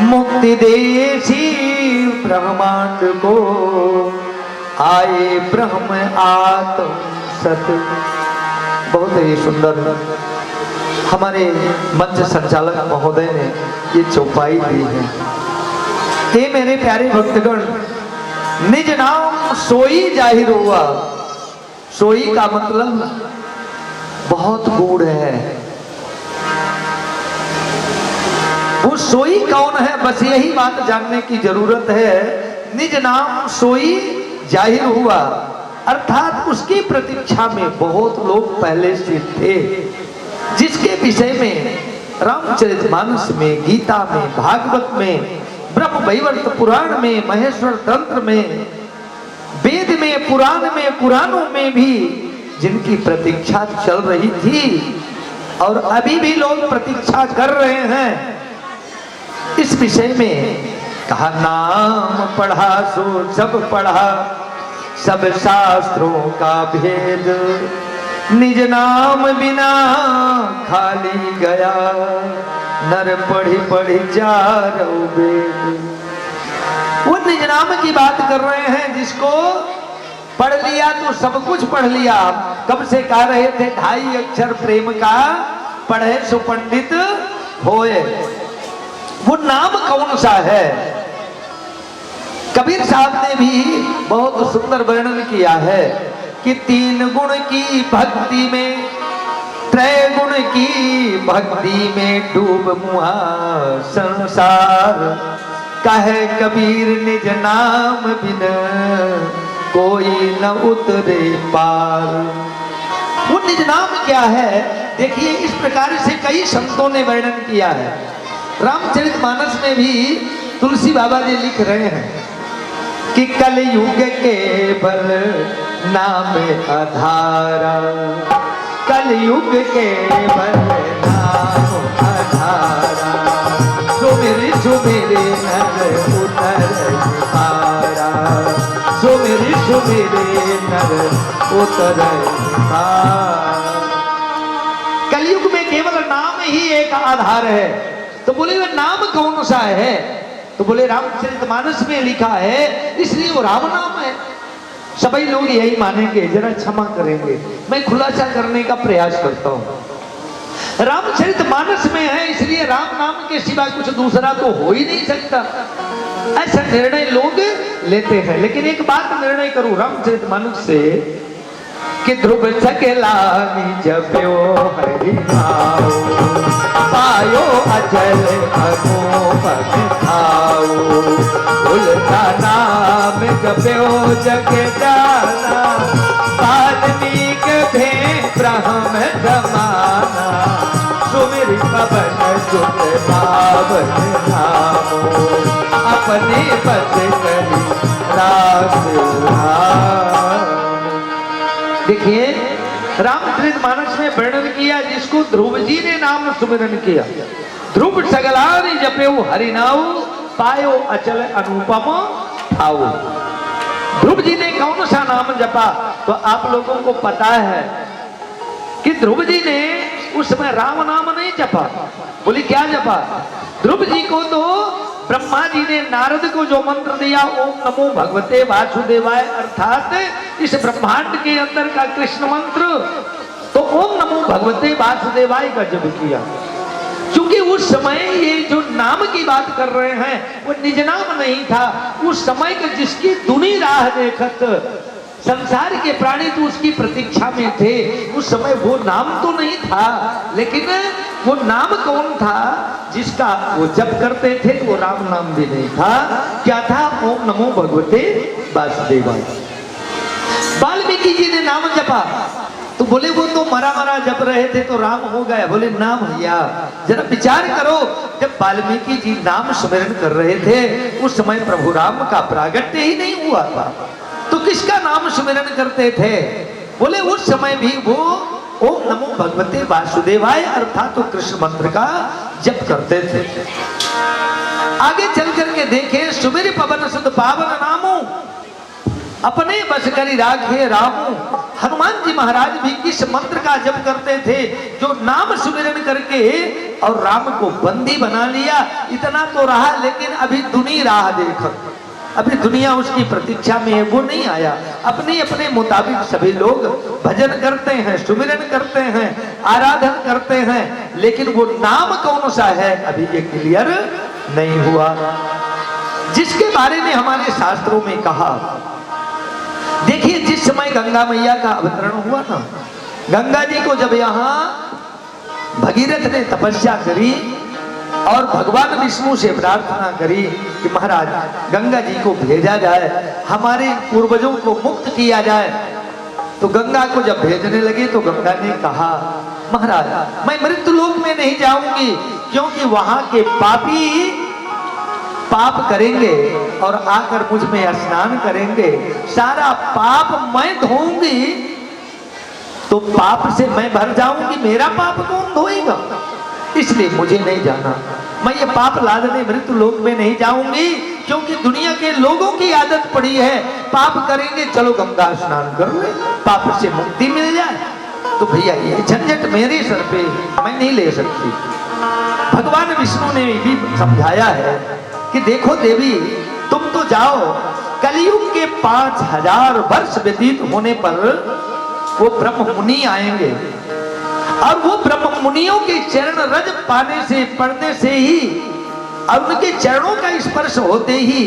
मुक्ति देशी ब्रह्मांड को आए ब्रह्म आत्म सत। बहुत ही सुंदर हमारे मंच संचालक महोदय ने ये चौपाई दी है। हे मेरे प्यारे भक्तगण, निज नाम सोई जाहिर हुआ। सोई का मतलब बहुत गूढ़ है। वो सोई कौन है, बस यही बात जानने की जरूरत है। निज नाम सोई जाहिर हुआ अर्थात उसकी प्रतीक्षा में बहुत लोग पहले से थे, जिसके विषय में रामचरितमानस में, गीता में, भागवत में, ब्रह्म वैवर्त पुराण में, महेश्वर तंत्र में, वेद में, पुराण में, पुराणों में भी जिनकी प्रतीक्षा चल रही थी और अभी भी लोग प्रतीक्षा कर रहे हैं, इस विषय में कहा नाम पढ़ा सो सब पढ़ा, सब शास्त्रों का भेद, निज नाम बिना खाली गया, नर पढ़ी पढ़ी चारों वेद। वो निज नाम की बात कर रहे हैं, जिसको पढ़ लिया तो सब कुछ पढ़ लिया। कब से कह रहे थे 2.5 अक्षर प्रेम का, पढ़े सो पंडित होए। वो नाम कौन सा है? कबीर साहब ने भी बहुत सुंदर वर्णन किया है कि 3 गुण की भक्ति में, 3 गुण की भक्ति में डूब मुआ संसार, कहे कबीर निज नाम बिन कोई न उतरे पार। वो निज नाम क्या है? देखिए, इस प्रकार से कई संतों ने वर्णन किया है। रामचरितमानस में भी तुलसी बाबा जी लिख रहे हैं कि कलयुग केवल नाम आधारा, कलयुग केवल नाम आधारा, जो मेरे नर उतर पारा, जो मेरे नर उतर पारा। कलयुग में केवल नाम ही एक आधार है। तो बोले वह नाम कौन सा है? तो बोले रामचरितमानस में लिखा है, इसलिए वो राम नाम है। सभी लोग यही मानेंगे, जरा क्षमा करेंगे, मैं खुलासा करने का प्रयास करता हूं। रामचरितमानस में है इसलिए राम नाम के सिवा कुछ दूसरा तो हो ही नहीं सकता, ऐसा निर्णय लोग लेते हैं। लेकिन एक बात निर्णय करूं रामचरितमानस से कि ध्रुव सकलानी जप्यो हरि नाम, पायो अचल अनोपम खाओ, उल्टा नाम जप्यो जग जाना, वाल्मीक भे ब्रह्म समाना, सुमिर पवन सुत पावन नामो, अपने बस करी राम। देखिए, रामचरितमानस में वर्णन किया जिसको ध्रुव जी ने नाम सुमिरन किया। ध्रुव सगलानि जपेउ हरिनाउ, पायो अचल अनुपम ठाउ। ध्रुव जी ने कौन सा नाम जपा? तो आप लोगों को पता है कि ध्रुव जी ने उस समय राम नाम नहीं जपा। बोली क्या जपा? ध्रुव जी को तो ब्रह्मा जी ने नारद को जो मंत्र दिया, ओम नमो भगवते वासुदेवाय, अर्थात इस ब्रह्मांड के अंदर का कृष्ण मंत्र, तो ओम नमो भगवते वासुदेवाय का जप किया। क्योंकि उस समय ये जो नाम की बात कर रहे हैं वो निज नाम नहीं था। उस समय के जिसकी दुनी राह देखत संसार के प्राणी तो उसकी प्रतीक्षा में थे। उस समय वो नाम तो नहीं था, लेकिन वो नाम कौन था जिसका वो जप करते थे? तो वो राम नाम भी नहीं था। क्या था? ओम नमो भगवते वासुदेवाय। वाल्मीकि जी ने नाम जपा तो बोले वो तो मरा मरा जप रहे थे तो राम हो गया। बोले ना भैया, जरा विचार करो, जब वाल्मीकि जी नाम स्मरण कर रहे थे उस समय प्रभु राम का प्रागट्य ही नहीं हुआ था, तो किसका नाम स्मरण करते थे? बोले उस समय भी वो ओम नमो भगवते वासुदेवाय अर्थात तो कृष्ण मंत्र का जप करते थे। आगे चल करके देखें, सुमिर पवन सुत पावन नामो, अपने बस करी राखे रामू। हनुमान जी महाराज भी किस मंत्र का जप करते थे? जो नाम सुमिरन करके और राम को बंदी बना लिया। इतना तो रहा, लेकिन अभी दुनी राह देख, अभी दुनिया उसकी प्रतीक्षा में है, वो नहीं आया। अपने अपने मुताबिक सभी लोग भजन करते हैं, सुमिरन करते हैं, आराधन करते हैं, लेकिन वो नाम कौन सा है अभी ये क्लियर नहीं हुआ, जिसके बारे में हमारे शास्त्रों में कहा। देखिए, जिस समय गंगा मैया का अवतरण हुआ ना, गंगा जी को जब यहाँ भगीरथ ने तपस्या करी और भगवान विष्णु से प्रार्थना करी कि महाराज गंगा जी को भेजा जाए, हमारे पूर्वजों को मुक्त किया जाए, तो गंगा को जब भेजने लगे तो गंगा ने कहा, महाराज मैं मृत्युलोक में नहीं जाऊंगी, क्योंकि वहां के पापी पाप करेंगे और आकर मुझ में स्नान करेंगे, सारा पाप मैं धोऊंगी तो पाप से मैं भर जाऊंगी, मेरा पाप कौन धोएगा, इसलिए मुझे नहीं जाना। मैं ये पाप लादने मृत्यु लोक में नहीं जाऊंगी, क्योंकि दुनिया के लोगों की आदत पड़ी है, पाप करेंगे चलो गंगा स्नान कर ले, पाप से मुक्ति मिल जाए। तो भैया ये झंझट मेरे सर पे मैं नहीं ले सकती। भगवान विष्णु ने भी समझाया है कि देखो देवी, तुम तो जाओ, कलयुग के 5000 वर्ष व्यतीत होने पर वो ब्रह्म मुनि आएंगे, और वो ब्रह्म मुनियों के चरण रज पाने से, पढ़ने से ही और उनके चरणों का स्पर्श होते ही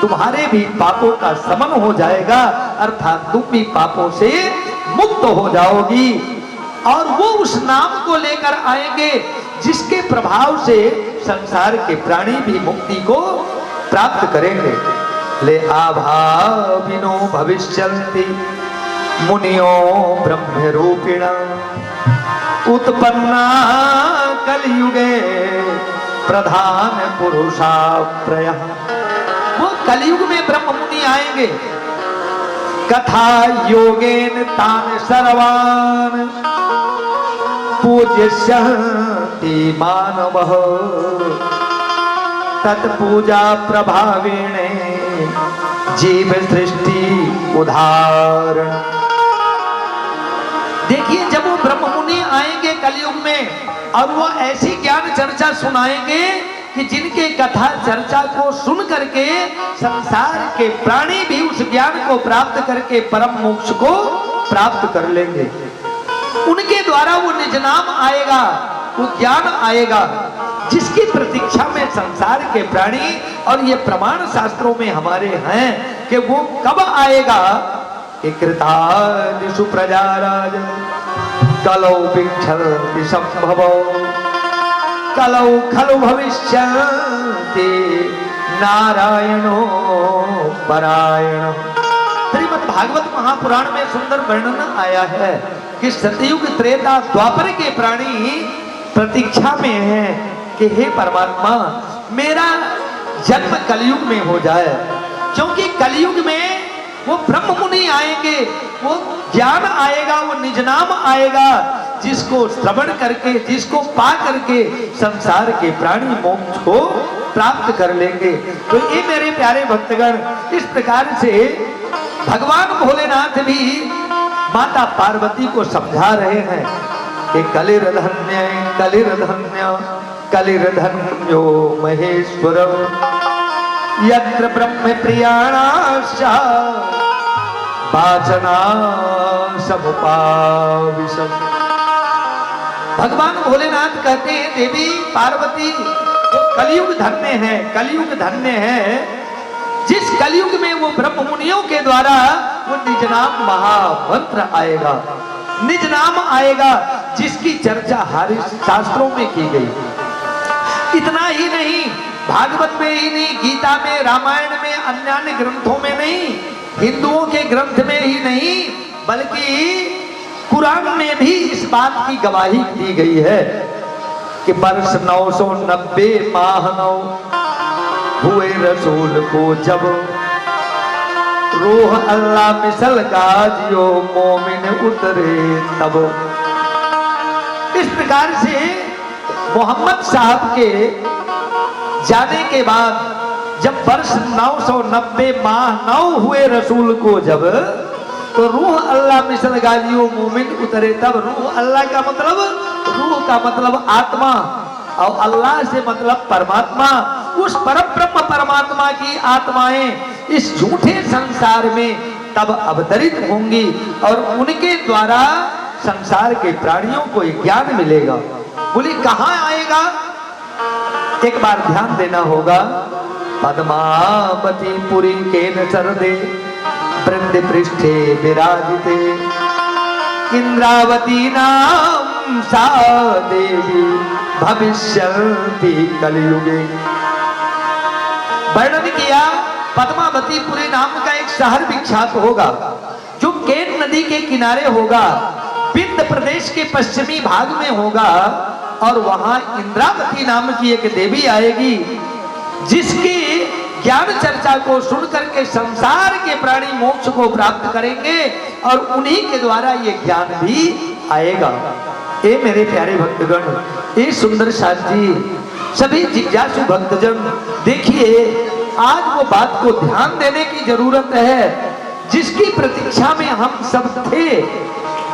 तुम्हारे भी पापों का समन हो जाएगा, अर्थात तुम भी पापों से मुक्त हो जाओगी। और वो उस नाम को लेकर आएंगे जिसके प्रभाव से संसार के प्राणी भी मुक्ति को प्राप्त करेंगे। ले आभाविनो भविष्यन्ति मुनियो ब्रह्म रूपिणा उत्पन्ना कलयुगे प्रधान पुरुषा प्रय। वो कलयुग में ब्रह्म मुनि आएंगे, कथा योगेन तान सर्वान पूज्यन्ति मानवः तत्पूजा प्रभावेण जीव सृष्टि उदाहरण। देखिए, जब वो ब्रह्म मुनि आएंगे कलयुग में और वो ऐसी ज्ञान चर्चा सुनाएंगे कि जिनके कथा चर्चा को सुन करके संसार के प्राणी भी उस ज्ञान को प्राप्त करके परम मोक्ष को प्राप्त कर लेंगे। उनके द्वारा वो निज नाम आएगा, वो ज्ञान आएगा, जिसकी प्रतीक्षा में संसार के प्राणी, और ये प्रमाण शास्त्रों में हमारे हैं कि वो कब आएगा। कृतादिषु प्रजाराज कलौ विक्षन्ति संभवौ कलौ खलु भविष्यन्ति नारायणो परायण। श्रीमद् भागवत महापुराण में सुंदर वर्णन आया है कि सतयुग त्रेता द्वापर के प्राणी प्रतीक्षा में हैं कि हे परमात्मा, मेरा जन्म कलयुग में हो जाए, क्योंकि कलयुग में वो ब्रह्म मुनि आएंगे, वो ज्ञान आएगा, वो निज नाम आएगा, जिसको श्रवण करके, जिसको पा करके संसार के प्राणी मोक्ष को प्राप्त कर लेंगे। तो ये मेरे प्यारे भक्तगण, इस प्रकार से भगवान भोलेनाथ भी माता पार्वती को समझा रहे हैं कि कलिर्धन्य कलिर्धन्य कलिर्धन्यो महेश्वर यत्र ब्रह्म प्रियाणाश्च वाचना समुपाविशम। भगवान भोलेनाथ कहते हैं, देवी पार्वती वो कलयुग धन्य है, कलयुग धन्य है, जिस कलयुग में वो ब्रह्म मुनियों के द्वारा वो निज नाम महामंत्र आएगा, निज नाम आएगा, जिसकी चर्चा हर शास्त्रों में की गई। इतना ही नहीं, भागवत में ही नहीं, गीता में, रामायण में, अन्य ग्रंथों में नहीं, हिंदुओं के ग्रंथ में ही नहीं, बल्कि कुरान में भी इस बात की गवाही दी गई है कि वर्ष 990 माह 9 हुए रसूल को जब रूह अल्लाह मिसल गाजियो मोमिन उतरे तब। इस प्रकार से मोहम्मद साहब के जाने के बाद जब वर्ष 990 माह 9 हुए रसूल को जब, तो रूह अल्लाह मिसल गाजियो मोमिन उतरे तब। रूह अल्लाह का मतलब, रूह का मतलब आत्मा, और अल्लाह से मतलब परमात्मा, उस परम ब्रह्म परमात्मा की आत्माएं इस झूठे संसार में तब अवतरित होंगी और उनके द्वारा संसार के प्राणियों को ज्ञान मिलेगा। बोली कहां आएगा? एक बार ध्यान देना होगा। पद्मावती पुरी के न सरदे वृंद पृष्ठे विराजिते इंद्रावती नाम सा देवी भविष्यन्ति कलयुगे। वर्णन किया पद्मावतीपुरी नाम का एक शहर विख्यात होगा जो केन नदी के किनारे होगा, विंध्य प्रदेश के पश्चिमी भाग में होगा और वहां इंद्रावती नाम की एक देवी आएगी जिसकी ज्ञान चर्चा को सुनकर के संसार के प्राणी मोक्ष को प्राप्त करेंगे और उन्हीं के द्वारा ये ज्ञान भी आएगा। ए मेरे प्यारे भक्तगण, ए सुंदर साथ जी, सभी जिज्ञासु भक्तजन, देखिए आज वो बात को ध्यान देने की जरूरत है जिसकी प्रतीक्षा में हम सब थे।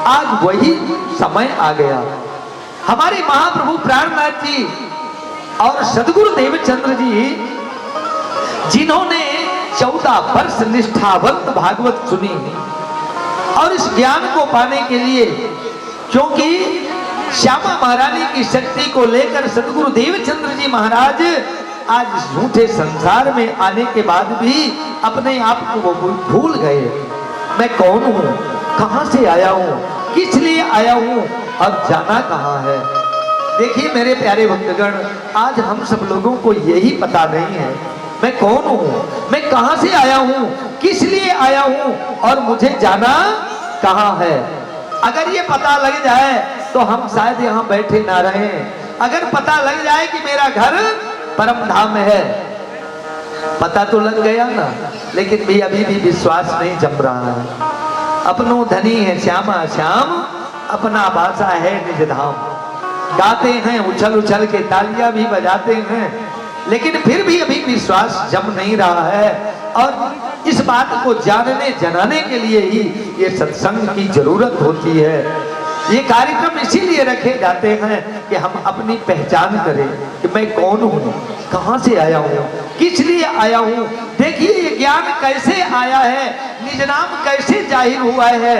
आज वही समय आ गया। हमारे महाप्रभु प्राणनाथ जी और सदगुरु देवचंद्र जी, जिन्होंने 14 वर्ष निष्ठावंत भागवत सुनी और इस ज्ञान को पाने के लिए, क्योंकि श्यामा महारानी की शक्ति को लेकर सदगुरु देवचंद्र जी महाराज आज झूठे संसार में आने के बाद भी अपने आप को वो भूल गए। मैं कौन हूँ, कहां से आया हूँ, किस लिए आया हूँ और जाना कहां है। देखिए मेरे प्यारे भक्तगण, आज हम सब लोगों को यही पता नहीं है मैं कौन हूँ, मैं कहां से आया हूँ, किस लिए आया हूँ और मुझे जाना कहां है। अगर ये पता लग जाए तो हम शायद यहाँ बैठे ना रहे। अगर पता लग जाए कि मेरा घर परम धाम है, पता तो लग गया ना, लेकिन भी अभी भी विश्वास नहीं जम रहा है। अपनो धनी है श्यामा श्याम, अपना भाषा है निज धाम। गाते हैं उछल उछल के, तालियां भी बजाते हैं, लेकिन फिर भी अभी विश्वास जम नहीं रहा है। और इस बात को जानने जनाने के लिए ही ये सत्संग की जरूरत होती है। ये कार्यक्रम इसीलिए रखे जाते हैं कि हम अपनी पहचान करें कि मैं कौन हूँ, कहां से आया हूँ, किस लिए आया हूँ। देखिए ये ज्ञान कैसे आया है, निज नाम कैसे जाहिर हुआ है।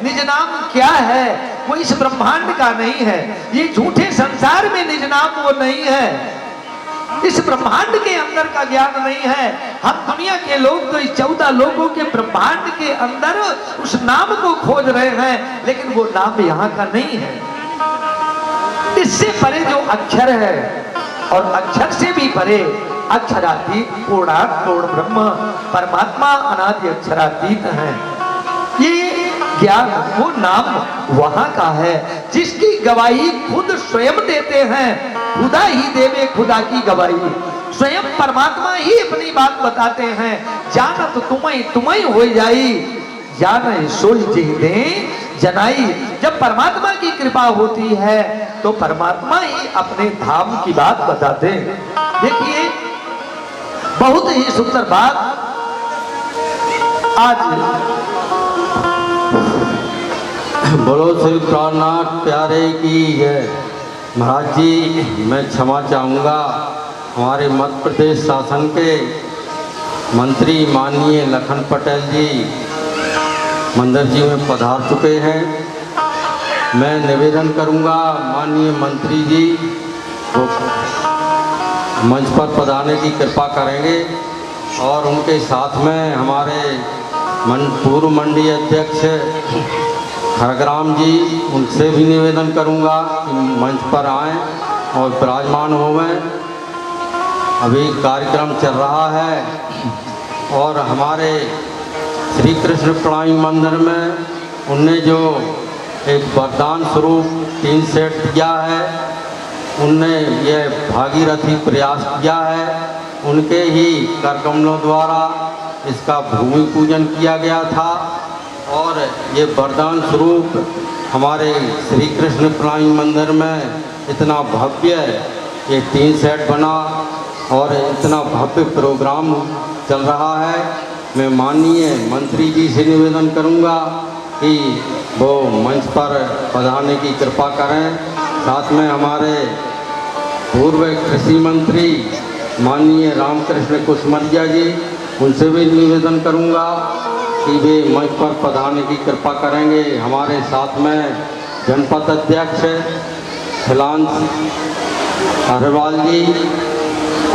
निज नाम क्या है? वो इस ब्रह्मांड का नहीं है, ये झूठे संसार में निज नाम वो नहीं है, इस ब्रह्मांड के अंदर का ज्ञान नहीं है। हम दुनिया के लोग तो इस 14 लोगों के ब्रह्मांड के अंदर उस नाम को खोज रहे हैं, लेकिन वो नाम यहाँ का नहीं है। इससे परे जो अक्षर है और अक्षर से भी परे अक्षरातीत पूर्णात पूर्ण ब्रह्म परमात्मा अनादि अक्षरातीत है। ये ज्ञान वो नाम वहां का है जिसकी गवाही खुद स्वयं देते हैं। खुदा ही देवे खुदा की गवाही, स्वयं परमात्मा ही अपनी बात बताते हैं। जानत तुम्हें हो जाई, जान सोई जी दे जनाई। जब परमात्मा की कृपा होती है तो परमात्मा ही अपने धाम की बात बताते हैं। देखिए बहुत ही सुंदर बात आज बोलो श्री प्राणनाथ प्यारे की जय। महाराज जी, मैं क्षमा चाहूँगा, हमारे मध्य प्रदेश शासन के मंत्री माननीय लखन पटेल जी मंदिर जी में पधार चुके हैं। मैं निवेदन करूँगा माननीय मंत्री जी वो मंच पर पधारने की कृपा करेंगे और उनके साथ में हमारे पूर्व मंडी अध्यक्ष खरग्राम जी, उनसे भी निवेदन करूंगा कि मंच पर आएं और विराजमान होवें। अभी कार्यक्रम चल रहा है और हमारे श्री कृष्ण प्रणामी मंदिर में उनने जो एक वरदान स्वरूप 3 सेट किया है, उनने ये भागीरथी प्रयास किया है, उनके ही कर कमलों द्वारा इसका भूमि पूजन किया गया था और ये वरदान स्वरूप हमारे श्री कृष्ण प्रणामी मंदिर में इतना भव्य ये 3 सेट बना और इतना भव्य प्रोग्राम चल रहा है। मैं माननीय मंत्री जी से निवेदन करूंगा कि वो मंच पर पधारने की कृपा करें। साथ में हमारे पूर्व कृषि मंत्री माननीय रामकृष्ण कुशमरिया जी, उनसे भी निवेदन करूंगा कि वे मंच पर पधारने की कृपा करेंगे। हमारे साथ में जनपद अध्यक्ष हिलांश अग्रवाल जी,